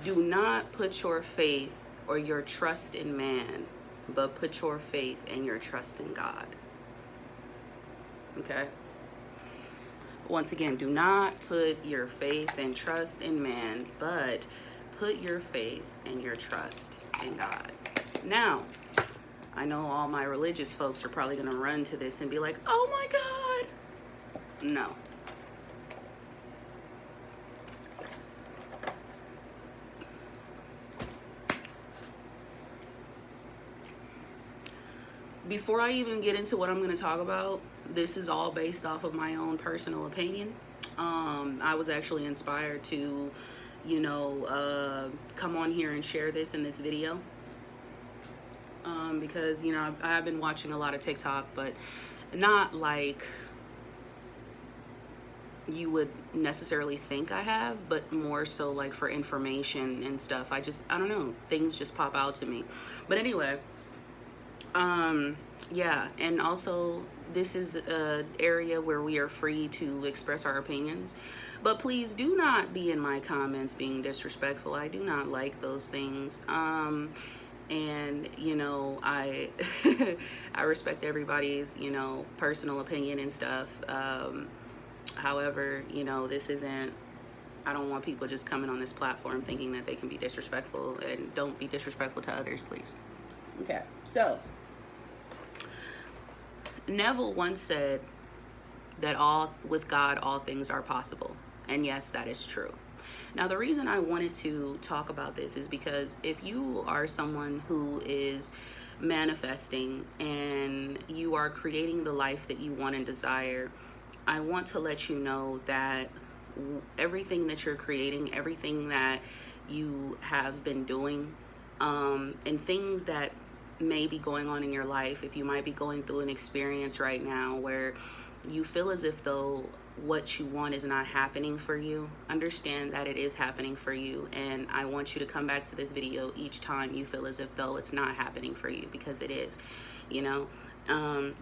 Do not put your faith or your trust in man, but put your faith and your trust in God. Okay? Once again, do not put your faith and trust in man, but put your faith and your trust in God. Now, I know all my religious folks are probably going to run to this and be like, oh my God. No. Before I even get into what I'm going to talk about, this is all based off of my own personal opinion. I was actually inspired to, come on here and share this in this video. Because, I've been watching a lot of TikTok, but not like you would necessarily think I have, but more so like for information and stuff. I don't know, things just pop out to me. But anyway, yeah, and also this is an area where we are free to express our opinions, but please do not be in my comments being disrespectful. I do not like those things. And I I respect everybody's personal opinion and stuff. However, this isn't, I don't want people just coming on this platform thinking that they can be disrespectful, and don't be disrespectful to others, please. Okay, so Neville once said that with God, all things are possible. And yes, that is true. Now, the reason I wanted to talk about this is because if you are someone who is manifesting and you are creating the life that you want and desire, I want to let you know that everything that you're creating, everything that you have been doing, and things that may be going on in your life, if you might be going through an experience right now where you feel as if though what you want is not happening for you, understand that it is happening for you. And I want you to come back to this video each time you feel as if though it's not happening for you, because it is.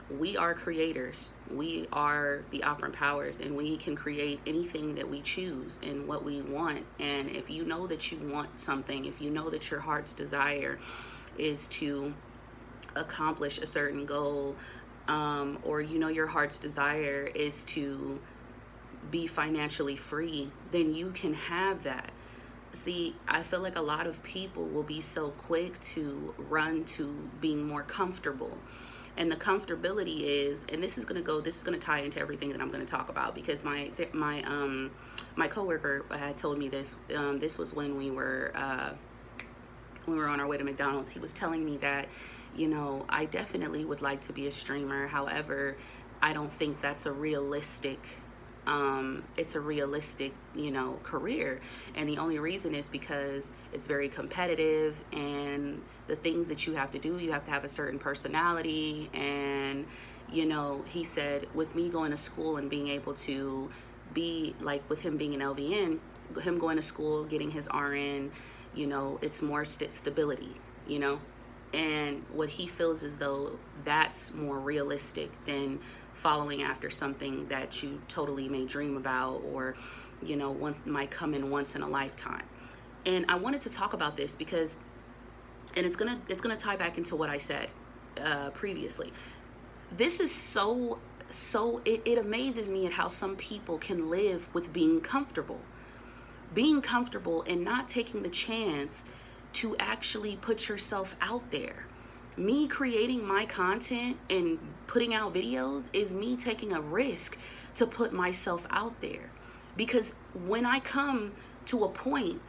We are creators. We are the operant powers, and we can create anything that we choose and what we want. And if you know that you want something, if you know that your heart's desire is to accomplish a certain goal, or your heart's desire is to be financially free, then you can have that. See, I feel like a lot of people will be so quick to run to being more comfortable. And the comfortability is, and this is going to tie into everything that I'm going to talk about, because my coworker had told me this. This was when we were on our way to McDonald's. He was telling me that, I definitely would like to be a streamer. However, I don't think that's a realistic career. And the only reason is because it's very competitive, and the things that you have to do, you have to have a certain personality. And, he said, with me going to school and being able to be like, with him being an LVN, him going to school, getting his RN, it's more stability, and what he feels as though that's more realistic than following after something that you totally may dream about, or one might come in once in a lifetime. And I wanted to talk about this because, and it's gonna tie back into what I said previously. This is so it amazes me at how some people can live with being comfortable and not taking the chance to actually put yourself out there. Me creating my content and putting out videos is me taking a risk to put myself out there. Because when I come to a point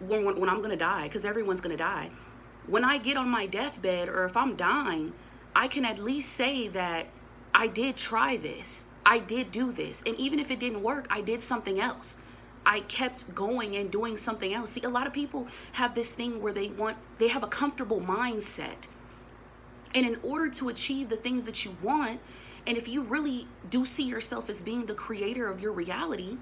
when I'm going to die, because everyone's going to die, when I get on my deathbed, or if I'm dying, I can at least say that I did try this. I did do this. And even if it didn't work, I did something else. I kept going and doing something else. See, a lot of people have this thing where they have a comfortable mindset. And in order to achieve the things that you want, and if you really do see yourself as being the creator of your reality,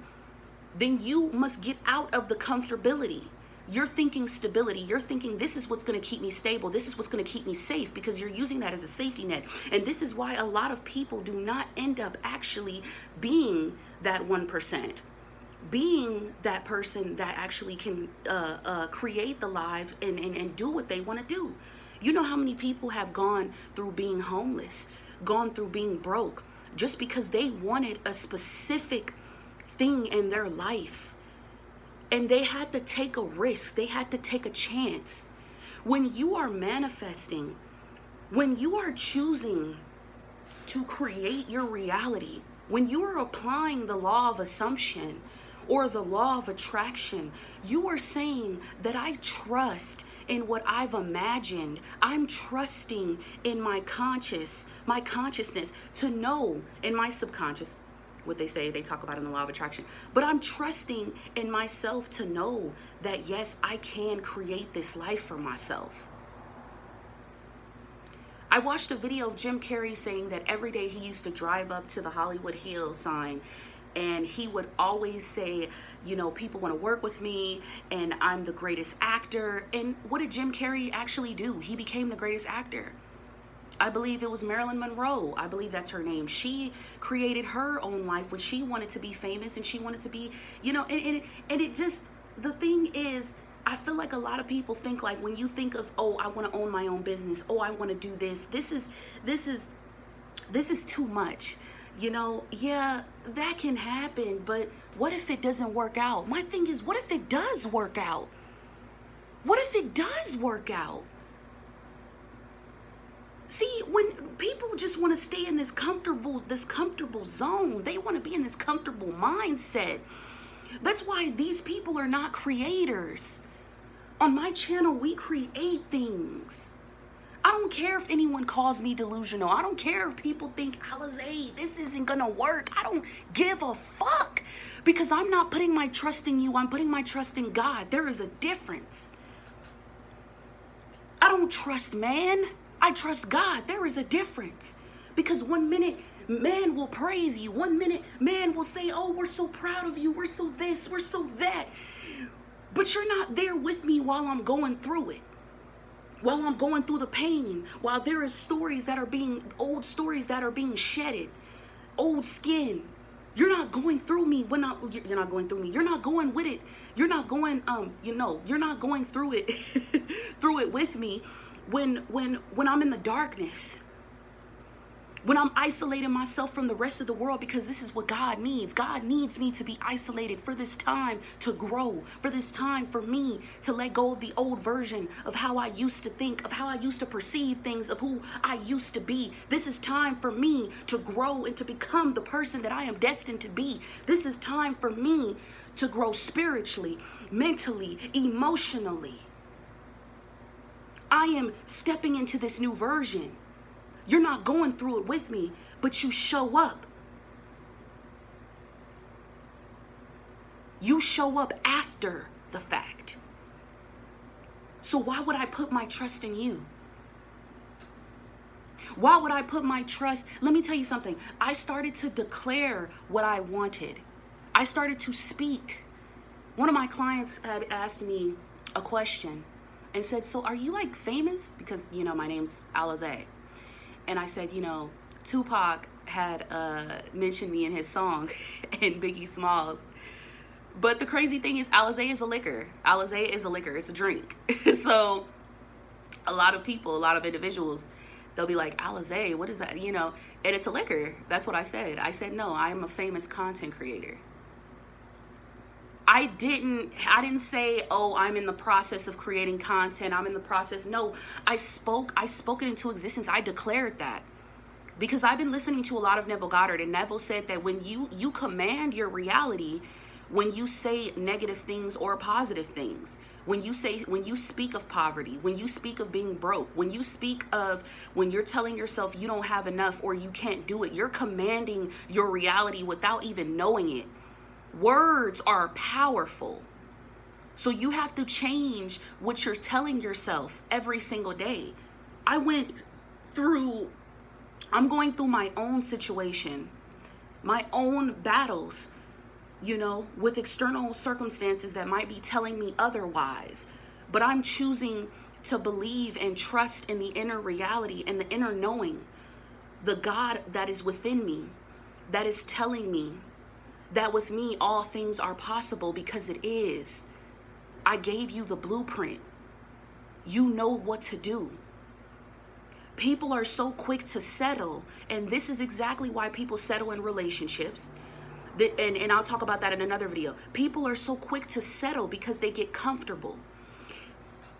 then you must get out of the comfortability. You're thinking stability. You're thinking this is what's going to keep me stable. This is what's going to keep me safe, because you're using that as a safety net. And this is why a lot of people do not end up actually being that 1%. being that person that actually can create the life and do what they want to do. You know how many people have gone through being homeless, gone through being broke, just because they wanted a specific thing in their life. And they had to take a risk. They had to take a chance. When you are manifesting, when you are choosing to create your reality, when you are applying the law of assumption or the law of attraction, you are saying that I trust in what I've imagined. I'm trusting in my consciousness to know, in my subconscious, what they talk about in the law of attraction. But I'm trusting in myself to know that yes, I can create this life for myself. I watched a video of Jim Carrey saying that every day he used to drive up to the Hollywood Hills sign, and he would always say, you know, people want to work with me and I'm the greatest actor. And what did Jim Carrey actually do? He became the greatest actor. I believe it was Marilyn Monroe. I believe that's her name. She created her own life when she wanted to be famous and she wanted to be, you know, and it just, the thing is, I feel like a lot of people think like when you think of, oh, I want to own my own business. Oh, I want to do this. This is too much. You know, yeah, that can happen, but what if it doesn't work out? My thing is, what if it does work out? What if it does work out? See, when people just want to stay in this comfortable zone, they want to be in this comfortable mindset. That's why these people are not creators. On my channel, we create things. I don't care if anyone calls me delusional. I don't care if people think, Alize, this isn't gonna work. I don't give a fuck, because I'm not putting my trust in you. I'm putting my trust in God. There is a difference. I don't trust man. I trust God. There is a difference. Because one minute man will praise you. One minute man will say, oh, we're so proud of you. We're so this, we're so that. But you're not there with me while I'm going through it. While I'm going through the pain. While there is old stories that are being shedded. Old skin. You're not going through me you're not going through me. You're not going with it. You're not going, you're not going through it, through it with me. When I'm in the darkness, when I'm isolating myself from the rest of the world, because this is what God needs. God needs me to be isolated for this time to grow, for this time for me to let go of the old version of how I used to think, of how I used to perceive things, of who I used to be. This is time for me to grow and to become the person that I am destined to be. This is time for me to grow spiritually, mentally, emotionally. I am stepping into this new version. You're not going through it with me, but you show up. You show up after the fact. So why would I put my trust in you? Why would I put my trust? Let me tell you something. I started to declare what I wanted. I started to speak. One of my clients had asked me a question and said, so are you like famous? Because, you know, my name's Alize. And I said, you know, Tupac had mentioned me in his song and Biggie Smalls. But the crazy thing is Alize is a liquor. Alize is a liquor. It's a drink. So a lot of people, a lot of individuals, they'll be like, Alize, what is that? You know, and it's a liquor. That's what I said. I said, no, I am a famous content creator. I didn't say, oh, I'm in the process of creating content. I'm in the process. No, I spoke it into existence. I declared that because I've been listening to a lot of Neville Goddard, and Neville said that when you command your reality, when you say negative things or positive things, when you speak of poverty, when you speak of being broke, when you're telling yourself you don't have enough or you can't do it, you're commanding your reality without even knowing it. Words are powerful. So you have to change what you're telling yourself every single day. I'm going through my own situation, my own battles, you know, with external circumstances that might be telling me otherwise. But I'm choosing to believe and trust in the inner reality and the inner knowing, the God that is within me, that is telling me that with me all things are possible, because it is. I gave you the blueprint. You know what to do. People are so quick to settle, and this is exactly why people settle in relationships. And I'll talk about that in another video. People are so quick to settle because they get comfortable.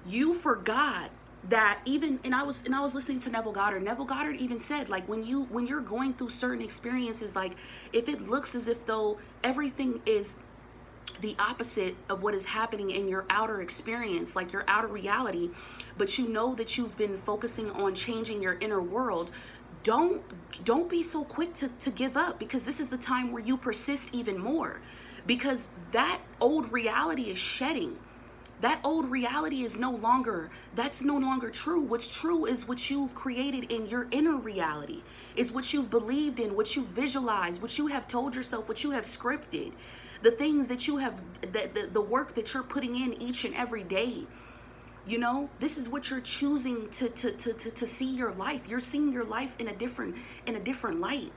You forgot that even, and I was listening to Neville Goddard. Neville Goddard even said, like, when you're going through certain experiences, like, if it looks as if though everything is the opposite of what is happening in your outer experience, like your outer reality, but you know that you've been focusing on changing your inner world, don't be so quick to give up, because this is the time where you persist even more, because that old reality is shedding. That old reality is no longer true. What's true is what you've created in your inner reality, is what you've believed in, what you've visualized, what you have told yourself, what you have scripted, the things that you have, the work that you're putting in each and every day. You know, this is what you're choosing to see your life. You're seeing your life in a different light.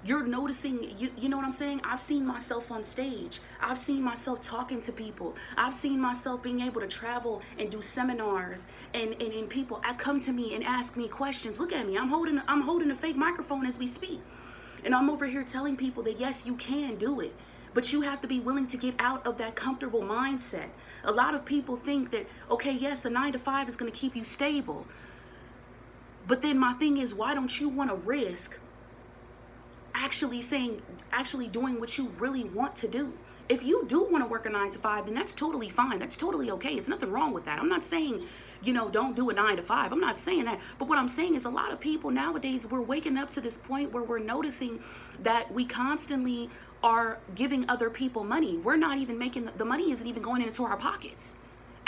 You're noticing, you know what I'm saying? I've seen myself on stage. I've seen myself talking to people. I've seen myself being able to travel and do seminars, and people come to me and ask me questions. Look at me. I'm holding a fake microphone as we speak. And I'm over here telling people that yes, you can do it. But you have to be willing to get out of that comfortable mindset. A lot of people think that, okay, yes, a 9-to-5 is going to keep you stable. But then my thing is, why don't you want to risk actually doing what you really want to do? If you do want to work a 9-to-5, then that's totally fine. That's totally okay. It's nothing wrong with that. I'm not saying, don't do a 9-to-5. I'm not saying that. But what I'm saying is, a lot of people nowadays, we're waking up to this point where we're noticing that we constantly are giving other people money. We're not even making, the money isn't even going into our pockets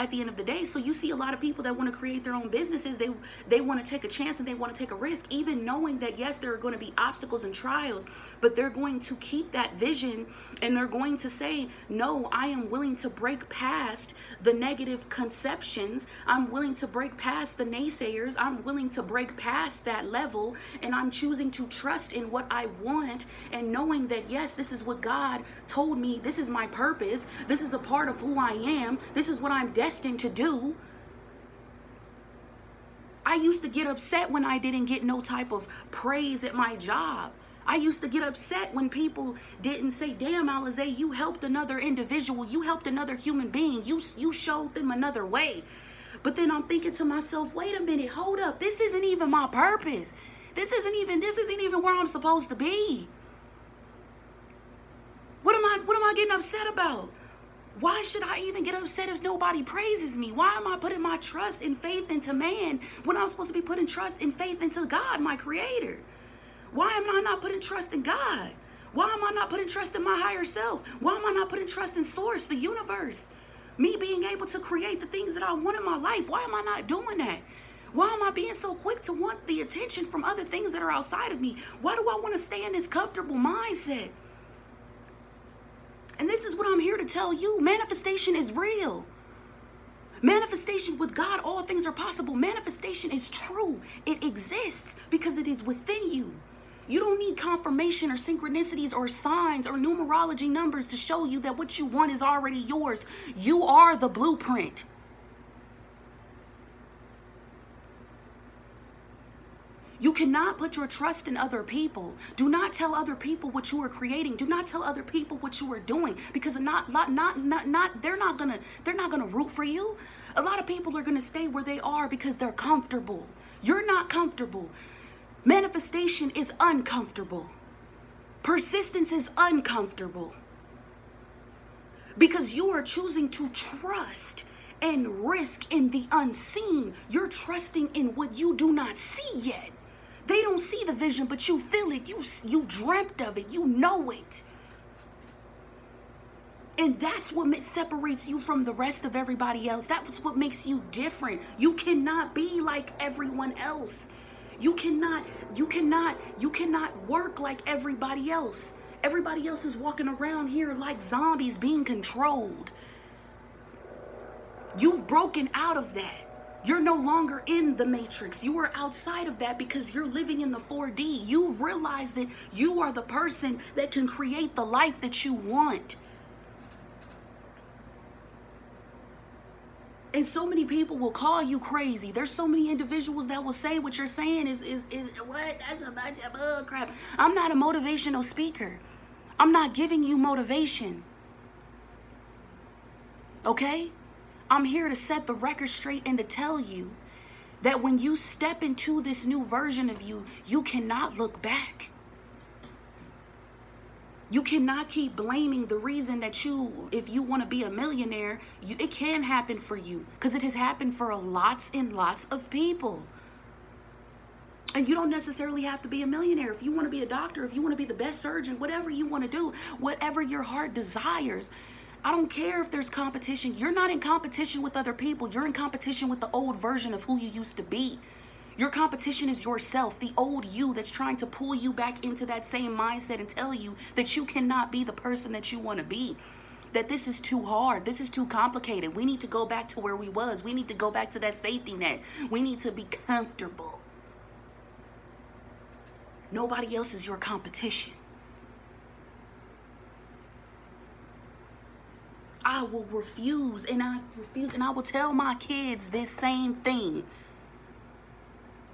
at the end of the day. So you see a lot of people that want to create their own businesses. They want to take a chance and they want to take a risk, even knowing that yes, there are going to be obstacles and trials, but they're going to keep that vision, and they're going to say, no, I am willing to break past the negative conceptions. I'm willing to break past the naysayers. I'm willing to break past that level, and I'm choosing to trust in what I want, and knowing that yes, this is what God told me. This is my purpose. This is a part of who I am. This is what I'm destined to do. I used to get upset when I didn't get no type of praise at my job. I used to get upset when people didn't say, damn, Alize, you helped another individual. You helped another human being. You showed them another way. But then I'm thinking to myself, wait a minute, hold up. This isn't even my purpose. This isn't even where I'm supposed to be. What am I getting upset about? Why should I even get upset if nobody praises me? Why am I putting my trust and faith into man when I'm supposed to be putting trust and faith into God, my creator? Why am I not putting trust in God? Why am I not putting trust in my higher self? Why am I not putting trust in source, the universe? Me being able to create the things that I want in my life. Why am I not doing that? Why am I being so quick to want the attention from other things that are outside of me? Why do I want to stay in this comfortable mindset? And this is what I'm here to tell you. Manifestation is real. Manifestation with God, all things are possible. Manifestation is true. It exists because it is within you. You don't need confirmation or synchronicities or signs or numerology numbers to show you that what you want is already yours. You are the blueprint. You cannot put your trust in other people. Do not tell other people what you are creating. Do not tell other people what you are doing, because they're not gonna root for you. A lot of people are gonna stay where they are because they're comfortable. You're not comfortable. Manifestation is uncomfortable. Persistence is uncomfortable, because you are choosing to trust and risk in the unseen. You're trusting in what you do not see yet. They don't see the vision, but you feel it. You dreamt of it. You know it. And that's what separates you from the rest of everybody else. That's what makes you different. You cannot be like everyone else. You cannot work like everybody else. Everybody else is walking around here like zombies being controlled. You've broken out of that. You're no longer in the matrix. You are outside of that because you're living in the 4D. You realize that you are the person that can create the life that you want. And so many people will call you crazy. There's so many individuals that will say what you're saying is what? That's a bunch of bull crap. I'm not a motivational speaker. I'm not giving you motivation. Okay? I'm here to set the record straight and to tell you that when you step into this new version of you, you cannot look back. You cannot keep blaming the reason that if you want to be a millionaire, it can happen for you, because it has happened for lots and lots of people. And you don't necessarily have to be a millionaire. If you want to be a doctor, if you want to be the best surgeon, whatever you want to do, whatever your heart desires, I don't care if there's competition. You're not in competition with other people. You're in competition with the old version of who you used to be. Your competition is yourself, the old you that's trying to pull you back into that same mindset and tell you that you cannot be the person that you want to be. That this is too hard. This is too complicated. We need to go back to where we was. We need to go back to that safety net. We need to be comfortable. Nobody else is your competition. I will refuse, and I will tell my kids this same thing.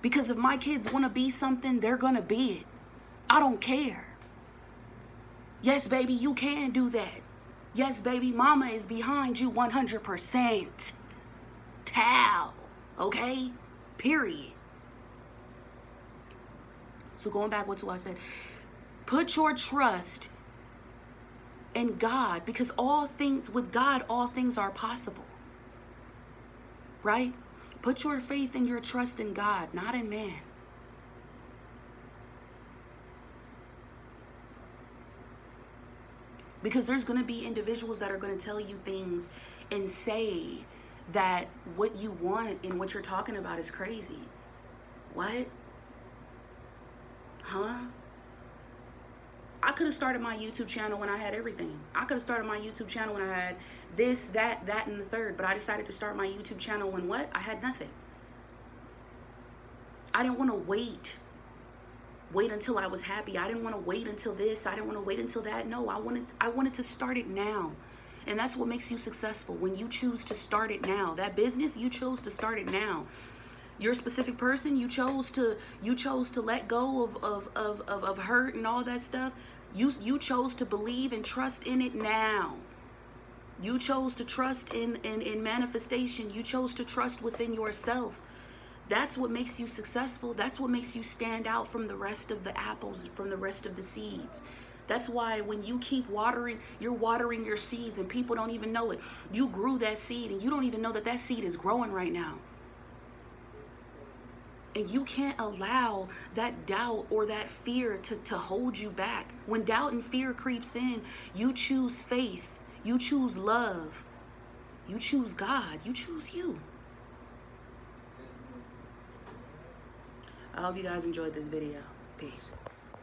Because if my kids want to be something, they're going to be it. I don't care. Yes, baby, you can do that. Yes, baby, mama is behind you 100%. Tal. Okay? Period. So going back to what I said, put your trust in God, because with God, all things are possible. Right? Put your faith and your trust in God, not in man. Because there's going to be individuals that are going to tell you things and say that what you want and what you're talking about is crazy. What? Huh? I could have started my YouTube channel when I had everything. I could have started my YouTube channel when I had this, that, and the third. But I decided to start my YouTube channel when what? I had nothing. I didn't want to wait until I was happy. I didn't want to wait until this. I didn't want to wait until that. No, I wanted to start it now. And that's what makes you successful, when you choose to start it now. That business, you chose to start it now. Your specific person, you chose to let go of hurt and all that stuff. You chose to believe and trust in it now. You chose to trust in manifestation. You chose to trust within yourself. That's what makes you successful. That's what makes you stand out from the rest of the apples, from the rest of the seeds. That's why when you keep watering, you're watering your seeds and people don't even know it. You grew that seed and you don't even know that seed is growing right now. And you can't allow that doubt or that fear to hold you back. When doubt and fear creeps in, you choose faith. You choose love. You choose God. You choose you. I hope you guys enjoyed this video. Peace.